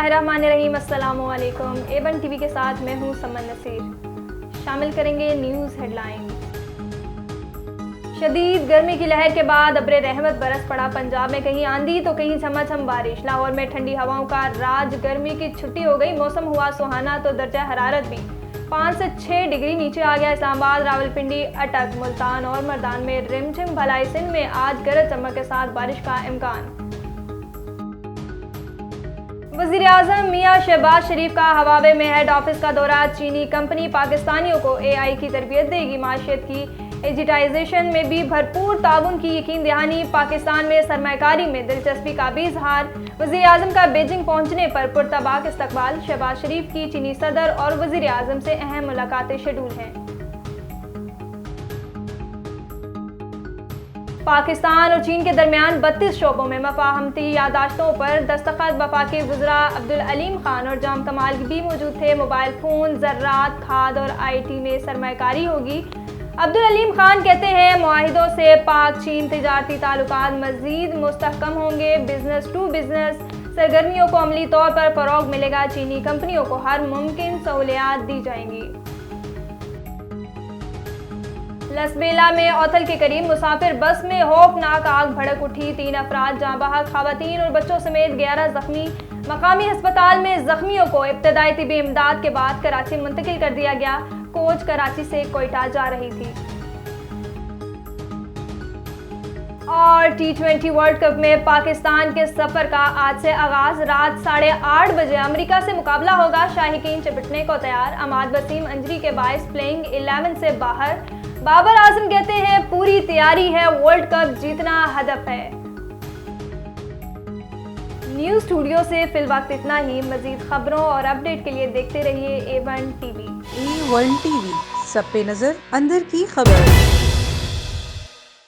बिस्मिल्लाहिर्रहमानिर्रहीम। अस्सलामु अलैकुम। A1 टीवी के साथ मैं हूं समन नसीर। शामिल करेंगे न्यूज़ हेडलाइन। शदीद गर्मी की लहर के बाद अब्रे रहमत बरस पड़ा पंजाब में, कहीं आंधी तो कहीं झमाझम बारिश। लाहौर में ठंडी हवाओं का राज, गर्मी की छुट्टी हो गई, मौसम हुआ सुहाना तो दर्जा हरारत भी 5 से 6 डिग्री नीचे आ गया। इस्लामाबाद, रावलपिंडी, अटक, मुल्तान और मर्दान में रिमझिम, भलाई सिंध में आज गरज चमक के साथ बारिश का इम्कान। वज़ीर-ए-आज़म मियां शहबाज शरीफ का हवाबे में हेड ऑफिस का दौरा। चीनी कंपनी पाकिस्तानियों को AI की तरबियत देगी। माशियत की डिजिटाइजेशन में भी भरपूर ताउन की यकीन दहानी। पाकिस्तान में सरमायाकारी में दिलचस्पी का भी इजहार। वज़ीर-ए-आज़म का बीजिंग पहुंचने पर पुरतबाक इस्तकबाल। शहबाज शरीफ की चीनी सदर और वज़ीर-ए-आज़म से अहम मुलाकातें शेड्यूल हैं। पाकिस्तान और चीन के दरमियान 32 शोबों में मफाहमती यादाश्तों पर दस्तखत। वफाकी वज़रा अब्दुल अलीम खान और जाम कमाल भी मौजूद थे। मोबाइल फ़ोन, ज़राअत, खाद और IT में सरमायाकारी होगी। अब्दुल अलीम खान कहते हैं, मुआहिदों से पाक चीन तिजारती ताल्लुकात मज़ीद मुस्तहकम होंगे। बिजनेस टू बिजनेस सरगर्मियों को अमली तौर पर फ़रोग़ मिलेगा। चीनी कंपनियों को हर मुमकिन सहूलियात दी जाएंगी। लसबेला में औथल के करीब मुसाफिर बस में खौफनाक आग भड़क उठी। 3 अफराद जाँ बहक, खवातीन और बच्चों समेत 11 जख्मी। मकामी अस्पताल में जख्मियों को इब्तदाई तिबी इमदाद के बाद कराची मुंतकिल कर दिया गया। कोच कराची से कोयटा जा रही थी। और T20 वर्ल्ड कप में पाकिस्तान के सफर का आज से आगाज। रात 8:30 बजे अमेरिका से मुकाबला होगा। शाहीकीन चिपटने को तैयार। अमाद वसीम इंजरी के बायस प्लेइंग 11 से बाहर। बाबर आजम कहते हैं, पूरी तैयारी है, वर्ल्ड कप जीतना हदफ है। न्यूज़ स्टूडियो से फिलवक्त इतना ही। मजीद खबरों और अपडेट के लिए देखते रहिए A1 टीवी। A1 टीवी, सब पे नजर, अंदर की खबर।